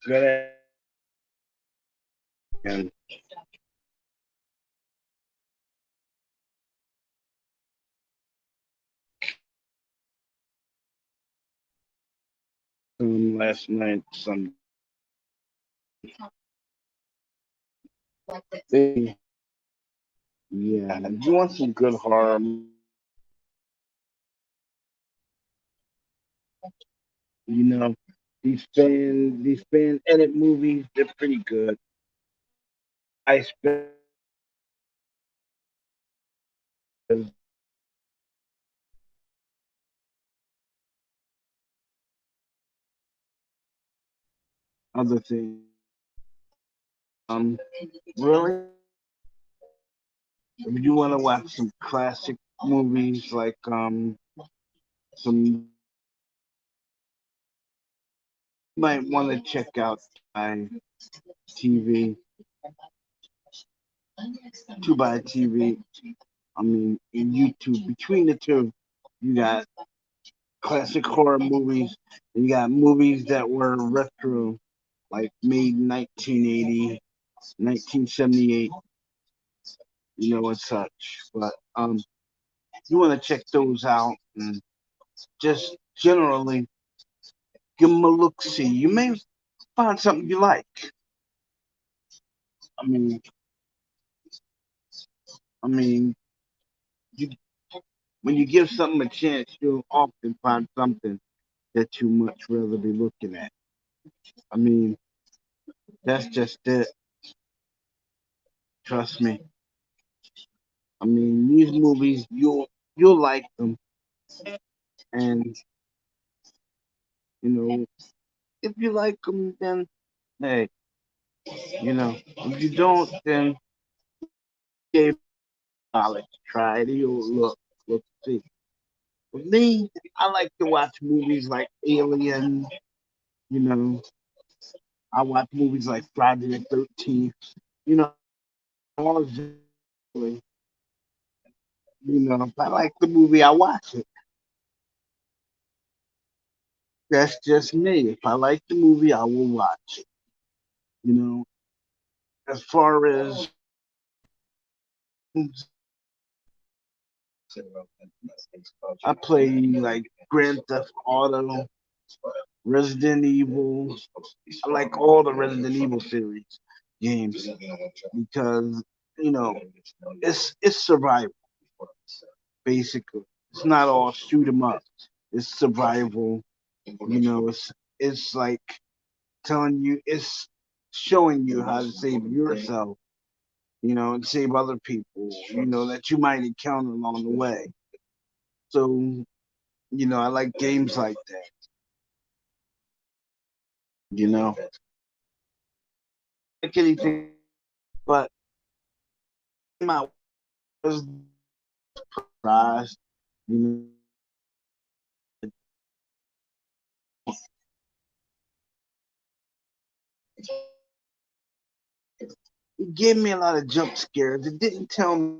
good at and last night some they yeah. If you want some good horror, you know, these fan edit movies, they're pretty good. I spent other things. Really, if you want to watch some classic movies like some, you might want to check out my TV, to buy TV. I mean, in YouTube. Between the two, you got classic horror movies, and you got movies that were retro, like made 1980, 1978, and such. But you want to check those out and just generally give them a look. See, you may find something you like. I mean, I mean, you when you give something a chance, you'll often find something that you much rather be looking at. I mean, that's just it. Trust me. I mean, these movies you'll like them, and if you like them, then hey, if you don't, then give college try it. You'll look see. For me, I like to watch movies like Alien. You know, I watch movies like Friday the 13th. You know, all generally, if I like the movie, I watch it. That's just me. If I like the movie, I will watch it. You know, as far as I play like Grand Theft Auto, Resident Evil. I like all the Resident Evil series games because you know it's survival basically. It's not all shoot 'em up. It's survival. It's like telling you, it's showing you how to save yourself, and save other people, that you might encounter along the way. So, I like games like that, you know. Like anything, but my was surprised, you know, it gave me a lot of jump scares. It didn't tell me.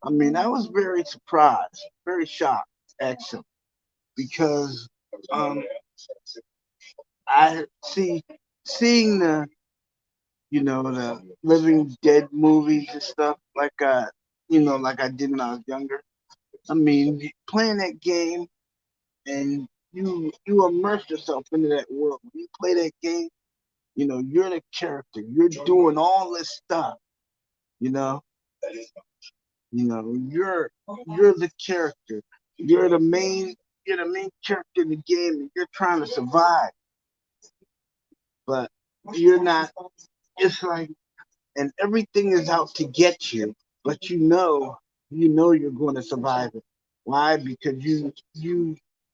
I mean, I was very surprised, very shocked, actually, because um, I see seeing the Living Dead movies and stuff like I did when I was younger. I mean, playing that game and you immerse yourself into that world. When you play that game, you're the character. You're doing all this stuff. You know, you're the character. You're the main. You're the main character in the game, and you're trying to survive. But you're not. It's like, and everything is out to get you, but you're going to survive it. Why? Because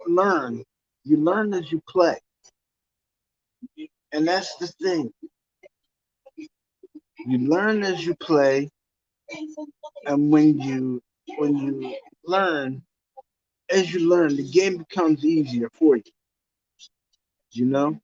learn, you learn as you play, and that's the thing. You learn as you play, and when you learn, as you learn, the game becomes easier for you. You know,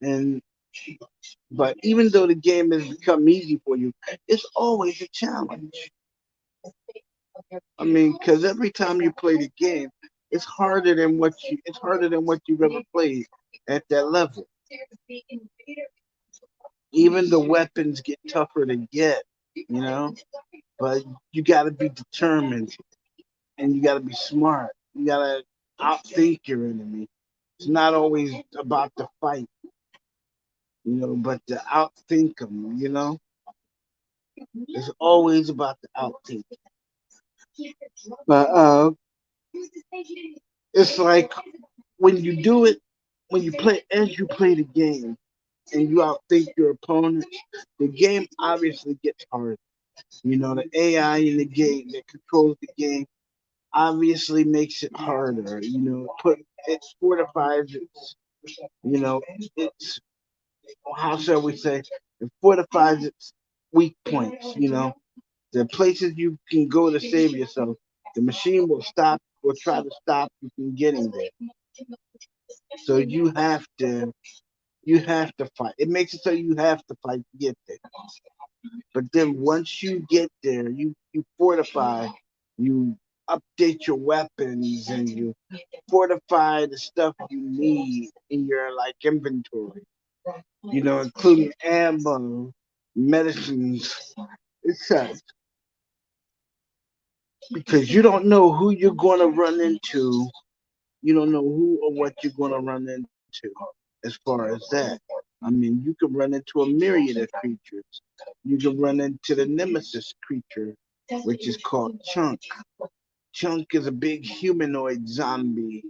and but even though the game has become easy for you, it's always a challenge. I mean, because every time you play the game, it's harder than what you've ever played. at that level. Even the weapons get tougher to get, you know. But you got to be determined and you got to be smart. You got to outthink your enemy. It's not always about the fight, but to outthink them, It's always about the outthink. But it's like when you do it, when you play as you play the game and you outthink your opponent, the game obviously gets harder. The AI in the game that controls the game obviously makes it harder. It fortifies its, it's how shall we say, it fortifies its weak points. The places you can go to save yourself, the machine will try to stop you from getting there. So you have to fight. It makes it so you have to fight to get there. But then once you get there, you fortify, you update your weapons, and you fortify the stuff you need in your like inventory. Including ammo, medicines, etc. Because you don't know who you're gonna run into. You don't know who or what you're gonna run into as far as that. I mean, you can run into a myriad of creatures. You can run into the nemesis creature, which is called Chunk. Chunk is a big humanoid zombie,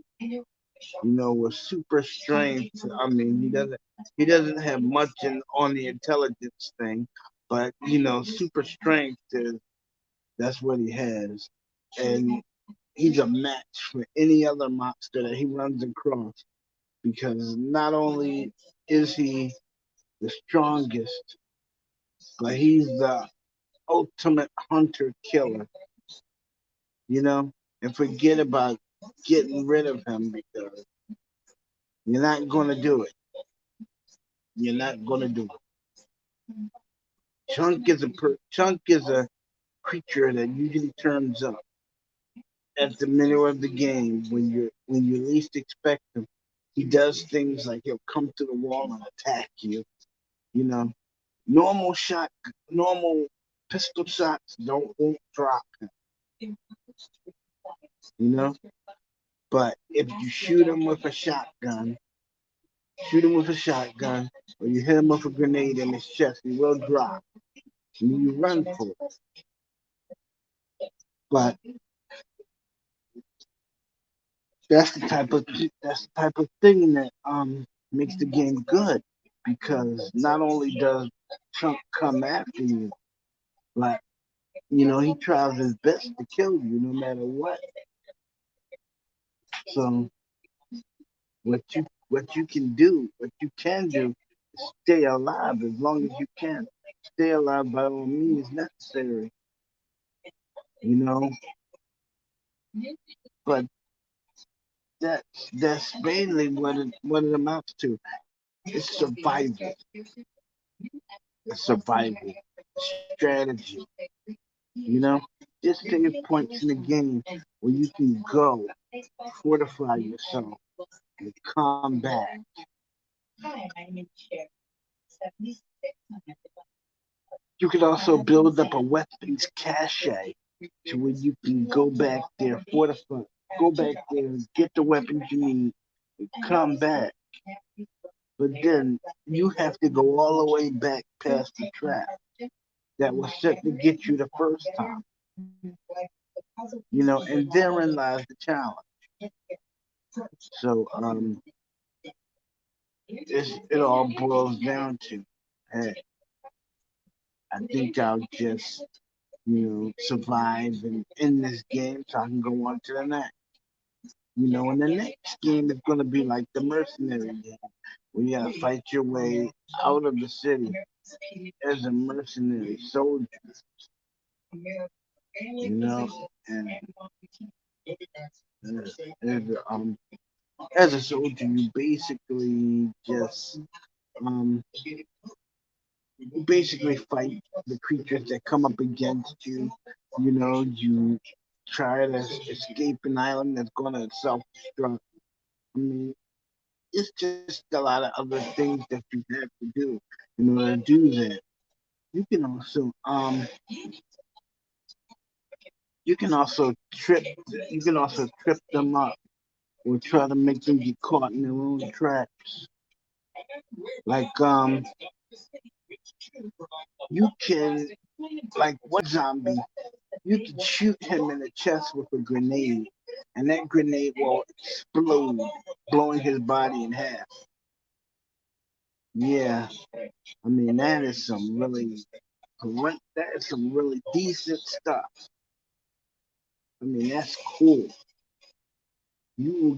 with super strength. I mean, he doesn't have much on the intelligence thing, but super strength is that's what he has, and he's a match for any other monster that he runs across because not only is he the strongest, but he's the ultimate hunter killer, and forget about getting rid of him because you're not going to do it. You're not going to do it. Chunk is a creature that usually turns up at the middle of the game when you least expect him. He does things like he'll come to the wall and attack you. You know, normal pistol shots won't drop him. You know, but if you shoot him with a shotgun, or you hit him with a grenade in his chest, he will drop. And you run for it. But that's the type of thing that makes the game good because not only does Trump come after you, but he tries his best to kill you no matter what. So what you can do is stay alive as long as you can. Stay alive by all means necessary, you know. But that's mainly what it amounts to. It's survival. It's survival. Strategy. You know? Just save points in the game where you can go, fortify yourself, and come back. You can also build up a weapons cache to where you can go back there, fortify, go back there, get the weapons you need, and come back. But then you have to go all the way back past the trap that was set to get you the first time. And therein lies the challenge. So it all boils down to, hey, I think I'll just survive and in this game so I can go on to the next. And the next game is going to be like the mercenary game, where you gotta fight your way out of the city as a mercenary soldier. And as, as a soldier, you basically just um, fight the creatures that come up against you. You try to escape an island that's gonna self-destruct. I mean, it's just a lot of other things that you have to do in order to do that. You can also you can also trip them up or try to make them get caught in their own traps. Like you can like one zombie, you can shoot him in the chest with a grenade, and that grenade will explode, blowing his body in half. Yeah, I mean that is some really decent stuff. I mean that's cool. You will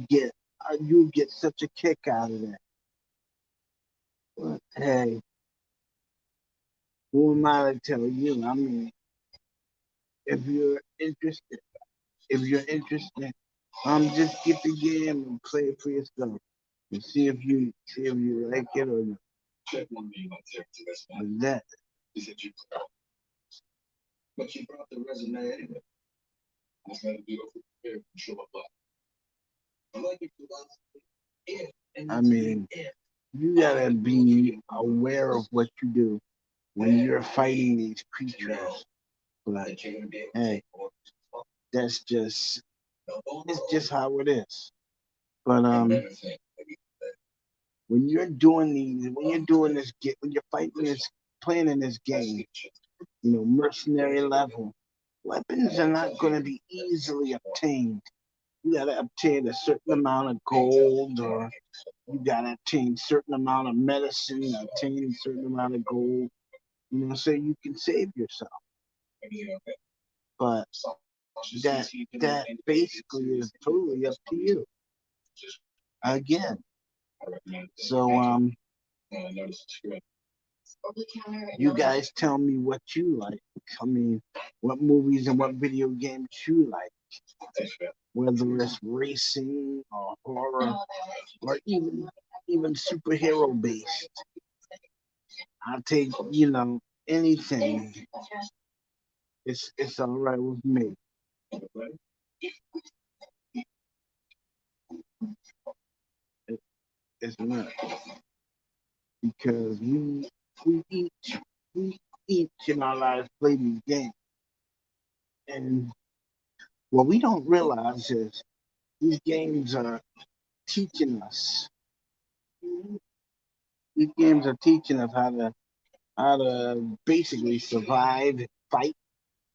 get such a kick out of that. But hey, who am I to tell you? I mean, if you're interested, just get the game and play it for yourself and see if you like it or not. Like that. I mean, you gotta be aware of what you do when you're fighting these creatures. But hey, that's just it's just how it is. But when you're doing this, when you're fighting this, playing in this game, mercenary level, weapons are not going to be easily obtained. You got to obtain a certain amount of gold, or you got to obtain a certain amount of medicine, obtain a certain amount of gold, so you can save yourself. But that basically is totally up to you. Again, so you guys tell me what you like. I mean, what movies and what video games you like, whether it's racing or horror or even superhero based. I'll take anything. It's all right with me. It's not because we each we each in our lives play these games, and what we don't realize is these games are teaching us. These games are teaching us how to basically survive, fight.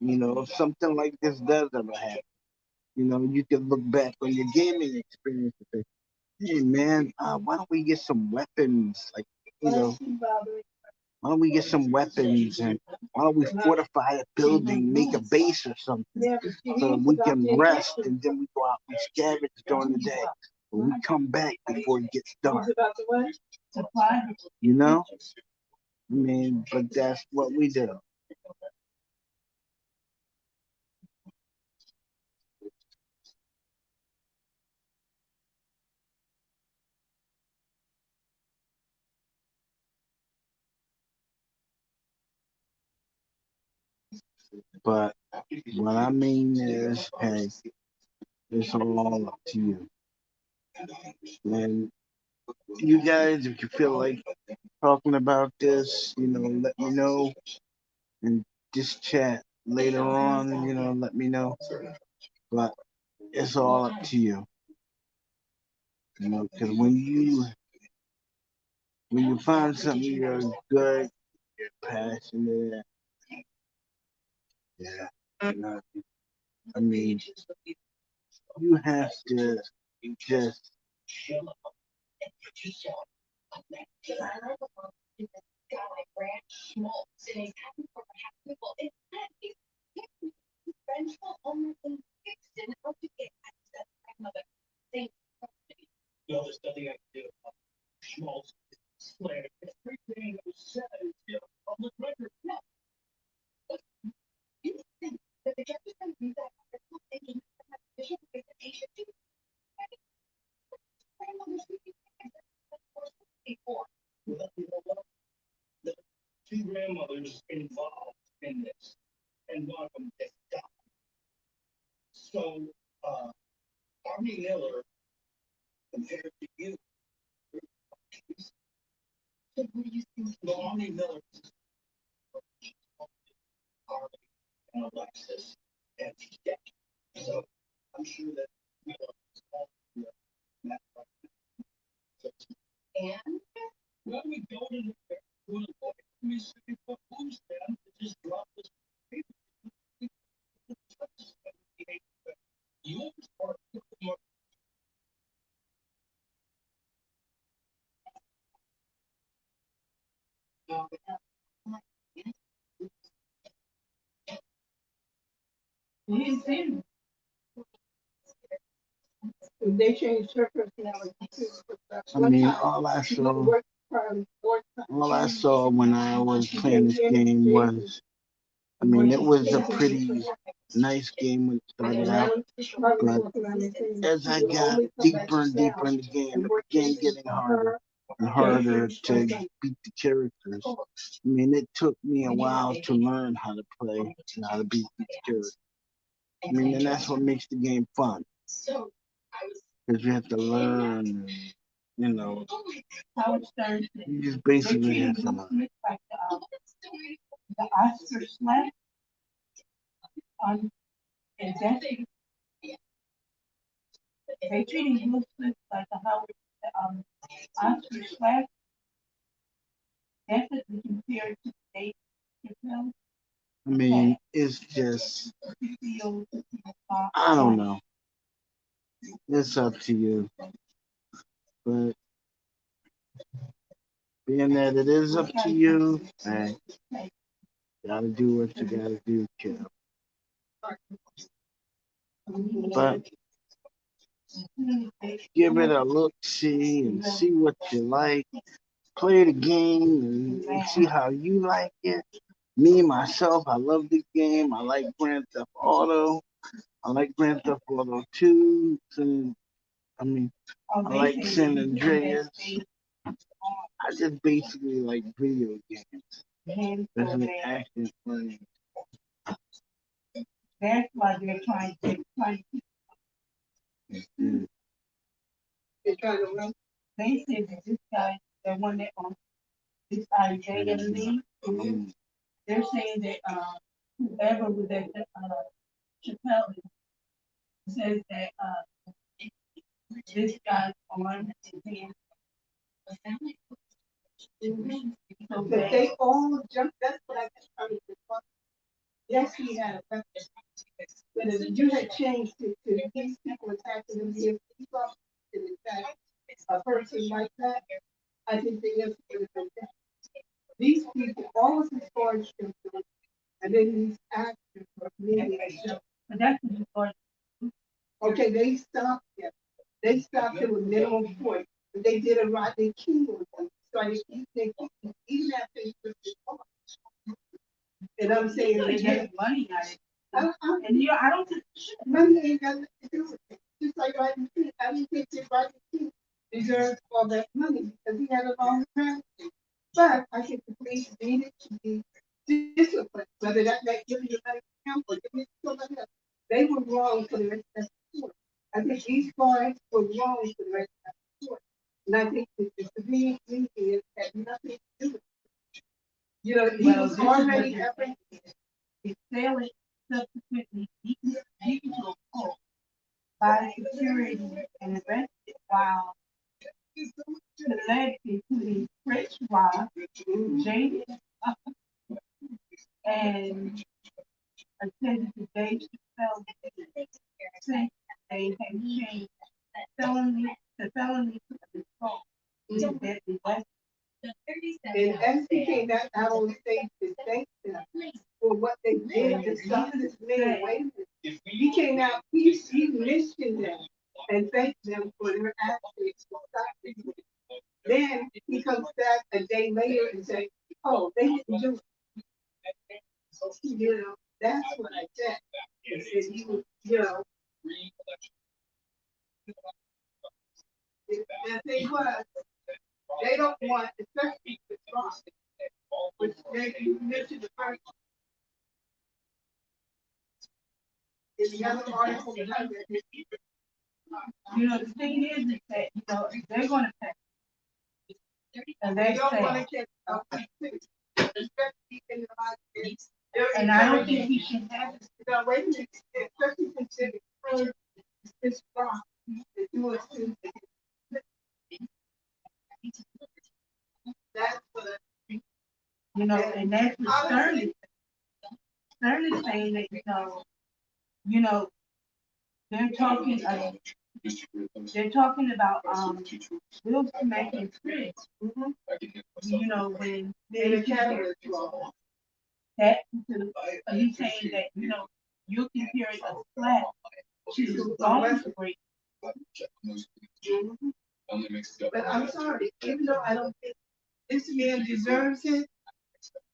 If something like this does ever happen, you can look back on your gaming experience and say, "Hey, man, why don't we get some weapons? Like, you know, why don't we get some weapons and why don't we fortify a building, make a base or something, so we can rest and then we go out and scavenge during the day, but we come back before it gets dark." You know, I mean, but that's what we do. But what I mean is, hey, it's all up to you. And you guys, if you feel like talking about this, let me know and just chat later on, let me know. But it's all up to you. Because when you find something you're good, you're passionate, yeah. I mean, you have to just They changed her personality too. I mean, all I saw when I was playing this game was, I mean, it was a pretty nice game when it started out, but as I got deeper and deeper in the game, it began getting harder and harder to beat the characters. I mean, it took me a while to learn how to play and how to beat these characters. I mean, and that's what makes the game fun, because you have to learn, you know, you just basically have to learn. The Oscar slap on and that they treating Will Smith like a Howard Oscar slap definitely compared to state film. I mean, it's just I don't know. It's up to you. But being that it is up to you, hey, gotta do what you gotta do, kid. But give it a look, see, and see what you like. Play the game and see how you like it. Me, myself, I love the game. I like Grand Theft Auto. I like Grand Theft Auto 2. I mean, I like San Andreas. I just basically like video games. Especially action games. That's why they're trying to mm-hmm. They're trying to run. They said that this guy, the one that this Isaiah Lee, they're saying that whoever was at Chappelle says that this guy's on his hand. So that they all jumped. That's what I was trying to define. Yes, he had a weapon. But if you had changed it to these people attacking him, if he thought to attack a person like that, I think they have to do that. These people always charged him, and then these actors were really but that's the part. Okay, they stopped him. They stopped him with minimum force. But they did a Rodney King with him. So I think they even after he took his car. And I'm saying they get money out of it. And I don't think money ain't got nothing to do with it. Just like Rodney King. I didn't think that Rodney King deserved all that money because he had a long time. But I think the police needed to be disciplined, whether that give you money or give you somebody else. They were wrong for the rest of the court. I think these guys were wrong for the rest of the court. And I think the civilian league had nothing to do with it. You know, he was already he's failing subsequently beaten to a pulp by security and arrested while led including Chris Rock, Jaden, and attended the Dave Chappelle since they had changed felony to felony to assault with a deadly weapon. And SDK not only stage to thank them for what they did to stop this man away. He came out, he mentioned them and thanked them for their actions to stop this. Then he comes back a day later and says, oh, they didn't do it. You know, that's what I said. Said he was, you know. The thing was, they don't want, especially with Trump, which they mentioned the first. In the other article, you know, the thing is that, you know, they're going to pay. And they say, and I don't think he should have it. No, wait a minute, especially consider this rock that you were to. That's what you know, and that's what Sterling saying that you know, they're talking about Will Smith and Chris. You know, when they that he's saying that you comparing a slap to bone break. But I'm sorry, even though I don't think this man deserves it,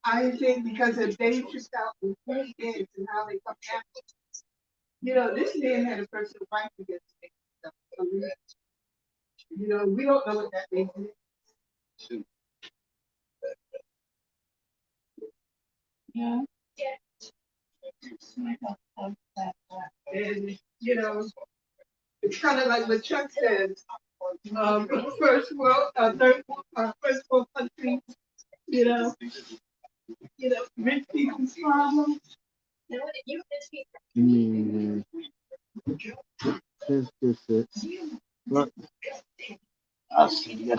I think because of Dave Chappelle and who he is and how they come after, this man had a personal right to get sick. We don't know what that means. Yeah. And it's kind of like what Chuck says. First world, first world country. Rich people's problems. This it. Look, I'll see you.